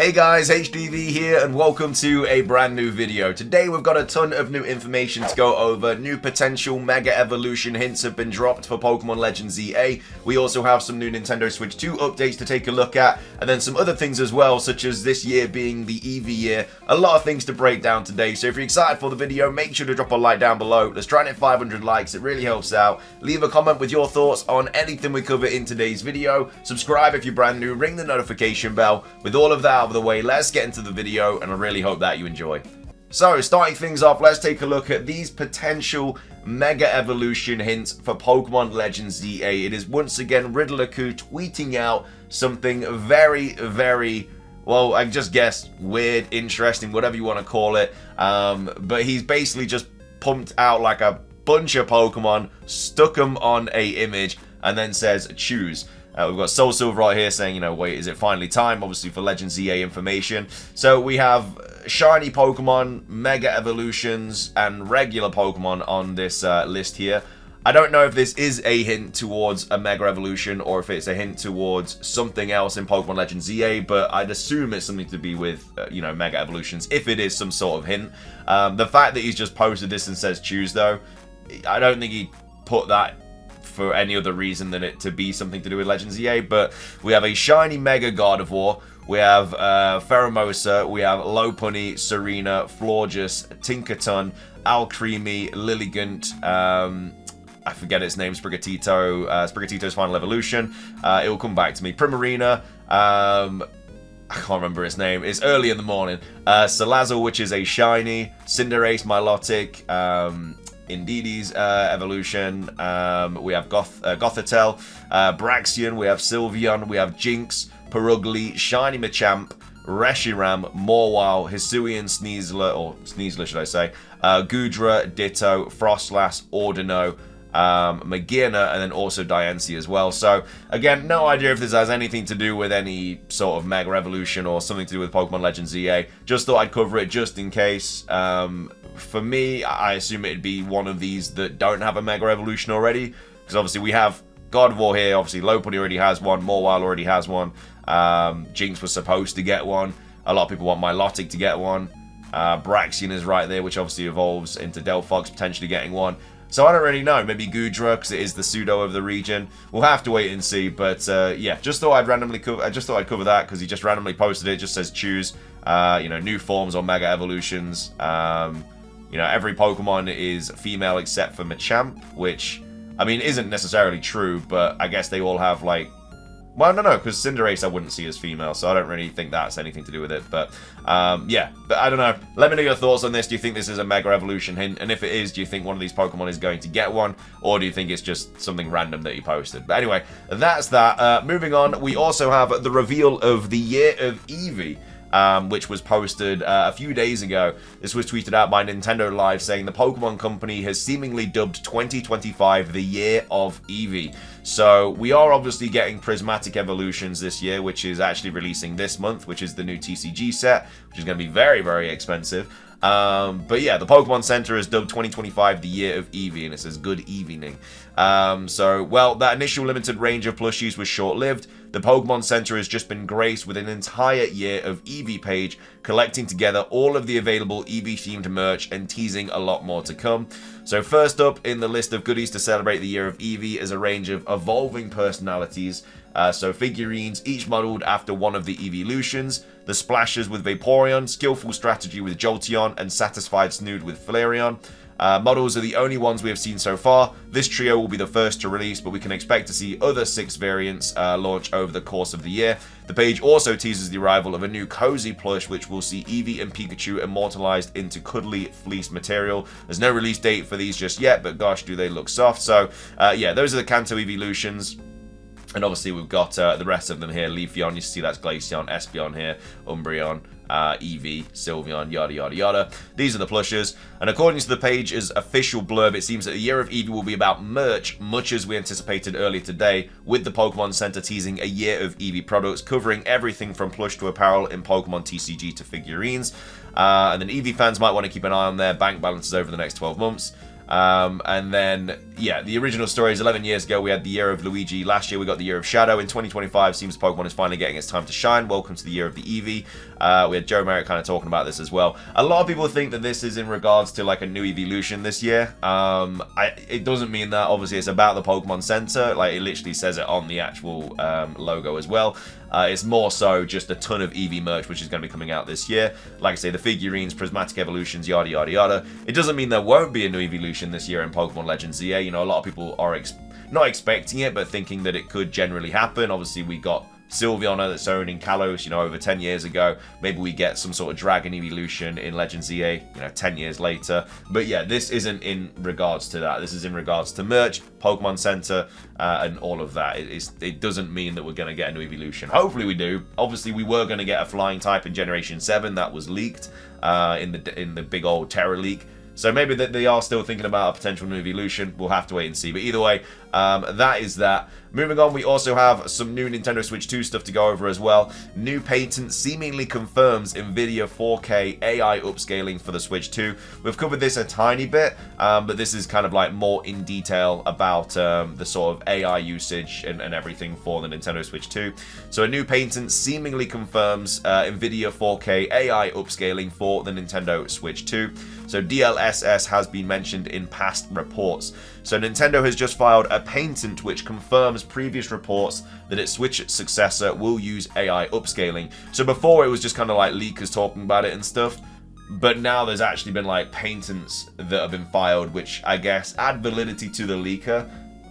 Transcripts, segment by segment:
Hey guys, HDV here and welcome to a brand new video. Today we've got a ton of new information to go over. New potential Mega Evolution hints have been dropped for Pokemon Legends EA. We also have some new Nintendo Switch 2 updates to take a look at, and then some other things as well, such as this year being the Eevee year. A lot of things to break down today, so if you're excited for the video, make sure to drop a like down below. Let's try and hit 500 likes, it really helps out. Leave a comment with your thoughts on anything we cover in today's video. Subscribe if you're brand new, ring the notification bell. With all of that out of the way, let's get into the video, and I really hope that you enjoy. So, starting things off, let's take a look at these potential Mega Evolution hints for Pokemon Legends EA. It is once again Riddler-ku tweeting out something very, well, I just guess weird, interesting, whatever you want to call it. But he's basically just pumped out like a bunch of Pokemon, stuck them on a image, and then says, choose. We've got Soul Silver right here saying, wait, is it finally time? Obviously for Legends EA information. So we have shiny Pokemon, Mega Evolutions, and regular Pokemon on this list here. I don't know if this is a hint towards a Mega Evolution or if it's a hint towards something else in Pokemon Legends EA, but I'd assume it's something to be with, Mega Evolutions, if it is some sort of hint. The fact that he's just posted this and says choose, though, I don't think he put that for any other reason than it to be something to do with Legends EA, but we have a shiny Mega Gardevoir, we have Pheromosa, we have Lopunny, Serena, Florges, Tinkaton, Alcremie, Lilligant, I forget its name, Sprigatito's Final Evolution, it will come back to me, Primarina, I can't remember its name, it's early in the morning, Salazzle, which is a shiny, Cinderace, Milotic, Indeedee's evolution, we have Gothitelle, Braxian, we have Sylveon, we have Jinx, Purugly, Shiny Machamp, Reshiram, Mawile, Hisuian, Sneasler should I say, Goodra, Ditto, Frostlass, Ordino, Magearna, and then also Diancie as well. So, again, no idea if this has anything to do with any sort of Mega Evolution or something to do with Pokemon Legends EA. Just thought I'd cover it just in case. For me, I assume it'd be one of these that don't have a Mega Evolution already, because obviously we have Gardevoir here, obviously Lopunny already has one, Mawile already has one, Jinx was supposed to get one, a lot of people want Milotic to get one, Braxian is right there, which obviously evolves into Delphox potentially getting one. So I don't really know, maybe Goodra, because it is the pseudo of the region. We'll have to wait and see, but yeah, just thought I'd cover that, because he just randomly posted it, just says choose, new forms or Mega Evolutions. Every Pokemon is female except for Machamp, which, I mean, isn't necessarily true, but I guess they all have, like, well, I don't know, because Cinderace I wouldn't see as female, so I don't really think that's anything to do with it, but, yeah, but I don't know. Let me know your thoughts on this. Do you think this is a Mega Evolution hint? And if it is, do you think one of these Pokemon is going to get one? Or do you think it's just something random that he posted? But anyway, that's that. Moving on, we also have the reveal of the Year of Eevee, which was posted a few days ago. This was tweeted out by Nintendo Live saying the Pokemon Company has seemingly dubbed 2025 the Year of Eevee. So we are obviously getting Prismatic Evolutions this year, which is actually releasing this month, which is the new TCG set, which is going to be very expensive. But yeah, the Pokemon Center has dubbed 2025 the Year of Eevee, and it says good evening. So, well, that initial limited range of plushies was short-lived. The Pokemon Center has just been graced with an entire Year of Eevee page, collecting together all of the available Eevee-themed merch and teasing a lot more to come. So first up in the list of goodies to celebrate the Year of Eevee is a range of evolving personalities. So figurines, each modeled after one of the Eeveelutions, the Splashers with Vaporeon, Skillful Strategy with Jolteon, and Satisfied Snood with Flareon. Models are the only ones we have seen so far. This trio will be the first to release, but we can expect to see other 6 variants launch over the course of the year. The page also teases the arrival of a new cozy plush, which will see Eevee and Pikachu immortalized into cuddly fleece material. There's no release date for these just yet, but gosh, do they look soft. So, yeah, those are the Kanto Eeveelutions. And obviously we've got the rest of them here. Leafeon, you see that's Glaceon, Espeon here, Umbreon, Eevee, Sylveon, yada. These are the plushes. And according to the page's official blurb, it seems that the Year of Eevee will be about merch, much as we anticipated earlier today, with the Pokemon Center teasing a Year of Eevee products, covering everything from plush to apparel in Pokemon TCG to figurines. And then Eevee fans might want to keep an eye on their bank balances over the next 12 months. And then, yeah, the original story is 11 years ago we had the year of Luigi. Last year we got the year of Shadow. In 2025 seems Pokemon is finally getting its time to shine. Welcome to the year of the Eevee. We had Joe Merritt kind of talking about this as well. A lot of people think that this is in regards to like a new evolution this year. It doesn't mean that. Obviously it's about the Pokemon Center. Like, it literally says it on the actual logo as well. It's more so just a ton of Eevee merch which is going to be coming out this year. Like I say, the figurines, prismatic evolutions, yada yada yada. It doesn't mean there won't be a new evolution this year in Pokemon Legends ZA. You know, a lot of people are not expecting it, but thinking that it could generally happen. Obviously, we got Sylveon that's owned in Kalos, you know, over 10 years ago. Maybe we get some sort of dragon evolution in Legends ZA, you know, 10 years later. But yeah, this isn't in regards to that. This is in regards to merch, Pokemon Center, and all of that. It doesn't mean that we're going to get a new evolution. Hopefully we do. Obviously, we were going to get a flying type in Generation 7 that was leaked in the big old Terror leak. So maybe that they are still thinking about a potential new evolution. We'll have to wait and see. But either way, that is that. Moving on, we also have some new Nintendo Switch 2 stuff to go over as well. New patent seemingly confirms NVIDIA 4K AI upscaling for the Switch 2. We've covered this a tiny bit, but this is kind of like more in detail about the sort of AI usage and everything for the Nintendo Switch 2. So a new patent seemingly confirms NVIDIA 4K AI upscaling for the Nintendo Switch 2. So DLSS has been mentioned in past reports. So Nintendo has just filed a patent which confirms previous reports that its Switch successor will use AI upscaling. So before it was just kind of like leakers talking about it and stuff, but now there's actually been like patents that have been filed which I guess add validity to the leaker,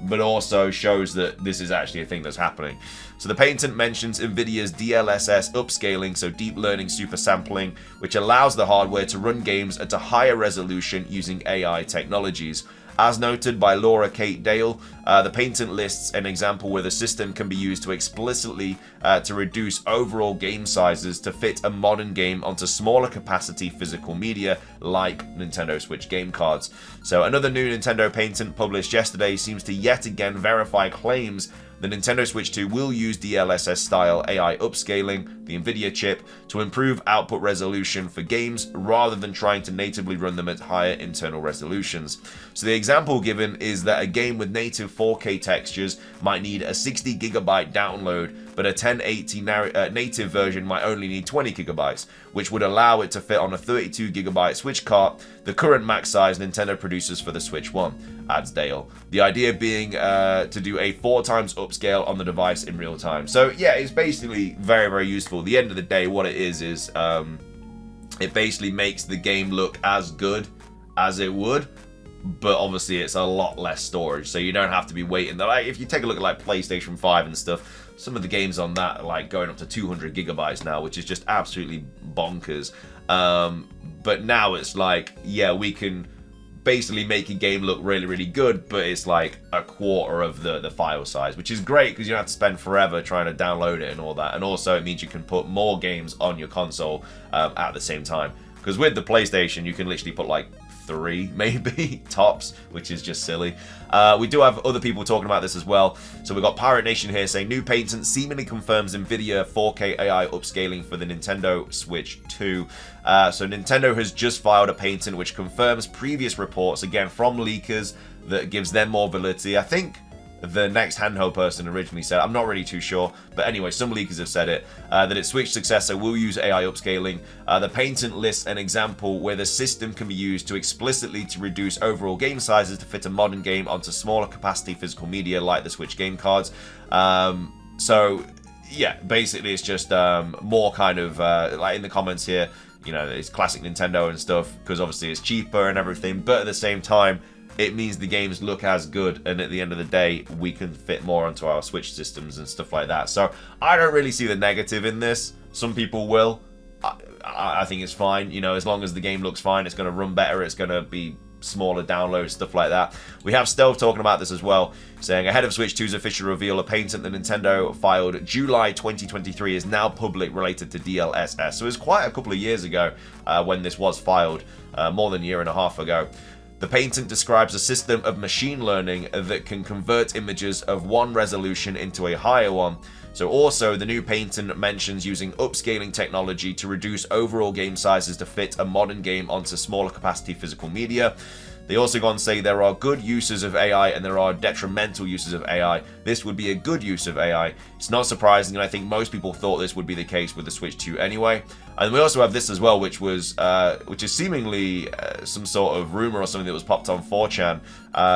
but also shows that this is actually a thing that's happening. So the patent mentions NVIDIA's DLSS upscaling, so deep learning super sampling, which allows the hardware to run games at a higher resolution using AI technologies. As noted by Laura Kate Dale, the patent lists an example where the system can be used to explicitly to reduce overall game sizes to fit a modern game onto smaller capacity physical media like Nintendo Switch game cards. So another new Nintendo patent published yesterday seems to yet again verify claims the Nintendo Switch 2 will use DLSS-style AI upscaling, the NVIDIA chip, to improve output resolution for games rather than trying to natively run them at higher internal resolutions. So the example given is that a game with native 4K textures might need a 60GB download, but a 1080 native version might only need 20GB, which would allow it to fit on a 32GB Switch cart, the current max size Nintendo produces for the Switch 1, adds Dale. The idea being to do a 4 times upscale on the device in real time. So yeah, it's basically very, very useful. At the end of the day, what it is it basically makes the game look as good as it would, but obviously it's a lot less storage, so you don't have to be waiting. Like, if you take a look at like PlayStation 5 and stuff, some of the games on that are like going up to 200GB now, which is just absolutely bonkers. But now it's like, yeah, we can basically make a game look really, really good, but it's like a quarter of the file size, which is great because you don't have to spend forever trying to download it and all that. And also it means you can put more games on your console at the same time. Because with the PlayStation, you can literally put like 3 maybe tops, which is just silly. We do have other people talking about this as well. So we've got Pirate Nation here saying new patent seemingly confirms NVIDIA 4K AI upscaling for the Nintendo Switch 2. So Nintendo has just filed a patent which confirms previous reports, again from leakers, that gives them more validity. I think the next handheld person originally said, I'm not really too sure, but anyway, some leakers have said it, that its Switch successor will use AI upscaling. The patent lists an example where the system can be used to explicitly to reduce overall game sizes to fit a modern game onto smaller capacity physical media like the Switch game cards. So yeah, basically it's just more kind of like in the comments here, you know, it's classic Nintendo and stuff, because obviously it's cheaper and everything, but at the same time it means the games look as good, and at the end of the day we can fit more onto our Switch systems and stuff like that. So I don't really see the negative in this. Some people will. I think it's fine, you know, as long as the game looks fine, it's going to run better, it's going to be smaller downloads, stuff like that. We have Stealth talking about this as well, saying ahead of Switch 2's official reveal, a patent that Nintendo filed July 2023 is now public related to DLSS. So it was quite a couple of years ago when this was filed, more than a year and a half ago. The patent describes a system of machine learning that can convert images of one resolution into a higher one. So also, the new patent mentions using upscaling technology to reduce overall game sizes to fit a modern game onto smaller capacity physical media. They also go on to say there are good uses of AI and there are detrimental uses of AI. This would be a good use of AI. It's not surprising, and I think most people thought this would be the case with the Switch 2 anyway. And we also have this as well, which is seemingly some sort of rumor or something that was popped on 4chan,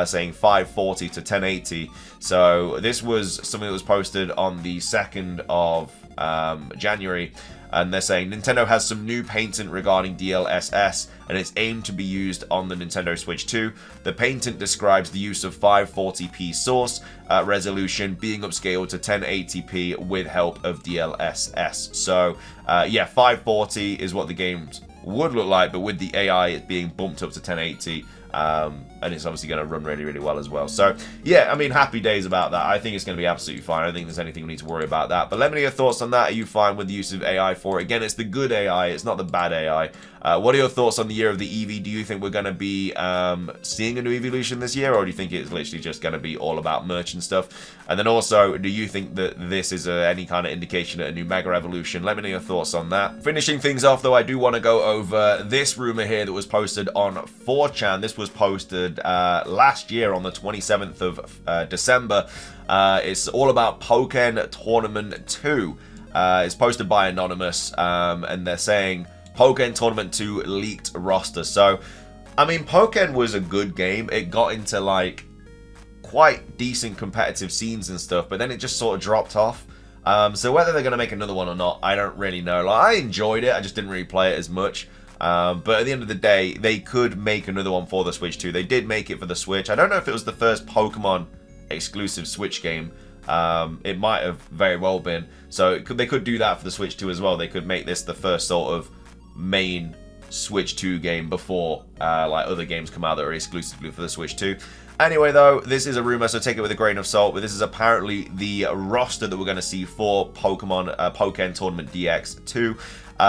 saying 540 to 1080. So this was something that was posted on the 2nd of January. And they're saying Nintendo has some new patent regarding DLSS, and it's aimed to be used on the Nintendo Switch 2. The patent describes the use of 540p source resolution being upscaled to 1080p with help of DLSS. So, yeah, 540 is what the games would look like, but with the AI, it's being bumped up to 1080. And it's obviously going to run really, really well as well. So, yeah, I mean, happy days about that. I think it's going to be absolutely fine. I don't think there's anything we need to worry about that. But let me know your thoughts on that. Are you fine with the use of AI for it? Again, it's the good AI. It's not the bad AI. What are your thoughts on the year of the Eevee? Do you think we're going to be seeing a new evolution this year? Or do you think it's literally just going to be all about merch and stuff? And then also, do you think that this is any kind of indication of a new Mega Evolution? Let me know your thoughts on that. Finishing things off, though, I do want to go over this rumor here that was posted on 4chan. This was posted last year on the 27th of December. It's all about Pokken Tournament 2. It's posted by Anonymous, and they're saying Pokken Tournament 2 leaked roster. So, I mean, Pokken was a good game. It got into, like, quite decent competitive scenes and stuff, but then it just sort of dropped off. So whether they're going to make another one or not, I don't really know. Like, I enjoyed it. I just didn't really play it as much. But at the end of the day, they could make another one for the Switch 2. They did make it for the Switch. I don't know if it was the first Pokemon exclusive Switch game. It might have very well been. So they could do that for the Switch 2 as well. They could make this the first sort of main Switch 2 game before like other games come out that are exclusively for the Switch 2. Anyway, though, this is a rumor, so take it with a grain of salt. But this is apparently the roster that we're going to see for Pokken Tournament DX 2.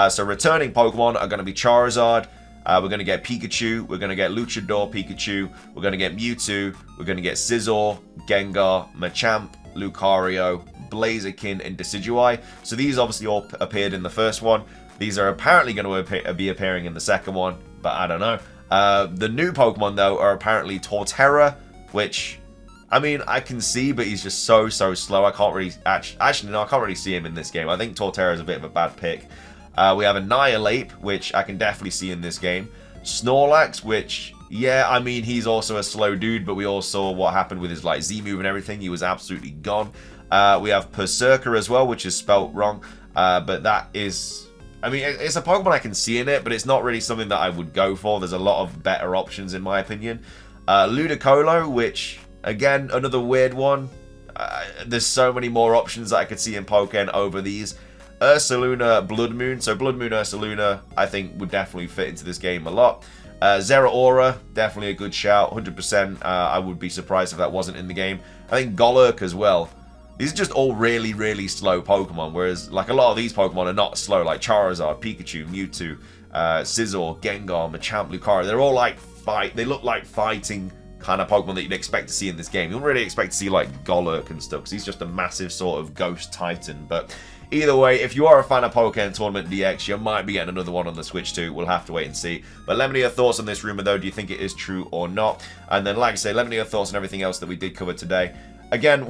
So returning Pokemon are going to be Charizard. We're going to get Pikachu. We're going to get Luchador Pikachu. We're going to get Mewtwo. We're going to get Scizor, Gengar, Machamp, Lucario, Blaziken, and Decidueye. So these obviously all appeared in the first one. These are apparently going to be appearing in the second one, but I don't know. The new Pokemon, though, are apparently Torterra, which, I mean, I can see, but he's just so slow. I can't really, actually, no, I can't really see him in this game. I think Torterra is a bit of a bad pick. We have Annihilate, which I can definitely see in this game. Snorlax, which, yeah, I mean, he's also a slow dude, but we all saw what happened with his, like, Z-move and everything. He was absolutely gone. We have Berserker as well, which is spelt wrong, but that is... I mean, it's a Pokemon I can see in it, but it's not really something that I would go for. There's a lot of better options, in my opinion. Ludicolo, which, again, another weird one. There's so many more options that I could see in Pokken over these. Ursaluna Blood Moon. So Blood Moon Ursaluna, I think, would definitely fit into this game a lot. Zeraora, definitely a good shout, 100%. I would be surprised if that wasn't in the game. I think Golurk as well. These are just all really slow Pokemon, whereas like a lot of these Pokemon are not slow, like Charizard, Pikachu, Mewtwo, Scizor, Gengar, Machamp, Lucario. They're all like they look like fighting kind of Pokemon that you'd expect to see in this game. You don't really expect to see like Golurk and stuff, because he's just a massive sort of ghost titan. But either way, if you are a fan of Pokken Tournament DX, you might be getting another one on the Switch too. We'll have to wait and see. But let me know your thoughts on this rumor, though. Do you think it is true or not? And then, like I say, let me know your thoughts on everything else that we did cover today. Again,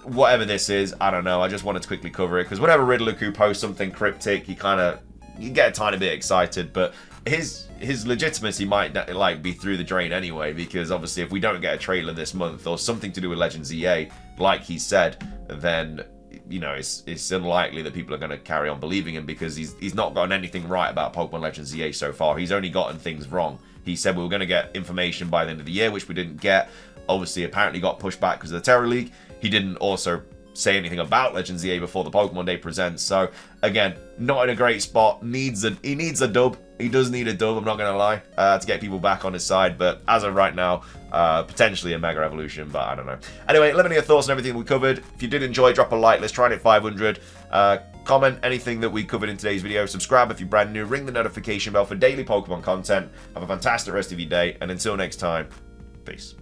whatever this is, I don't know. I just wanted to quickly cover it, because whenever Riddler-Ku posts something cryptic, you get a tiny bit excited, but his legitimacy might like be through the drain anyway, because obviously if we don't get a trailer this month or something to do with Legends EA, like he said, then you know it's unlikely that people are going to carry on believing him, because he's not gotten anything right about Pokemon Legends EA so far. He's only gotten things wrong. He said we were going to get information by the end of the year, which we didn't get. Obviously, apparently got pushed back because of the Terror League. He didn't also say anything about Legends EA before the Pokemon Day presents. So, again, not in a great spot. He needs a dub. He does need a dub, I'm not going to lie, to get people back on his side. But as of right now, potentially a Mega Evolution, but I don't know. Anyway, let me know your thoughts on everything we covered. If you did enjoy, drop a like. Let's try and hit 500. Comment anything that we covered in today's video. Subscribe if you're brand new. Ring the notification bell for daily Pokemon content. Have a fantastic rest of your day. And until next time, peace.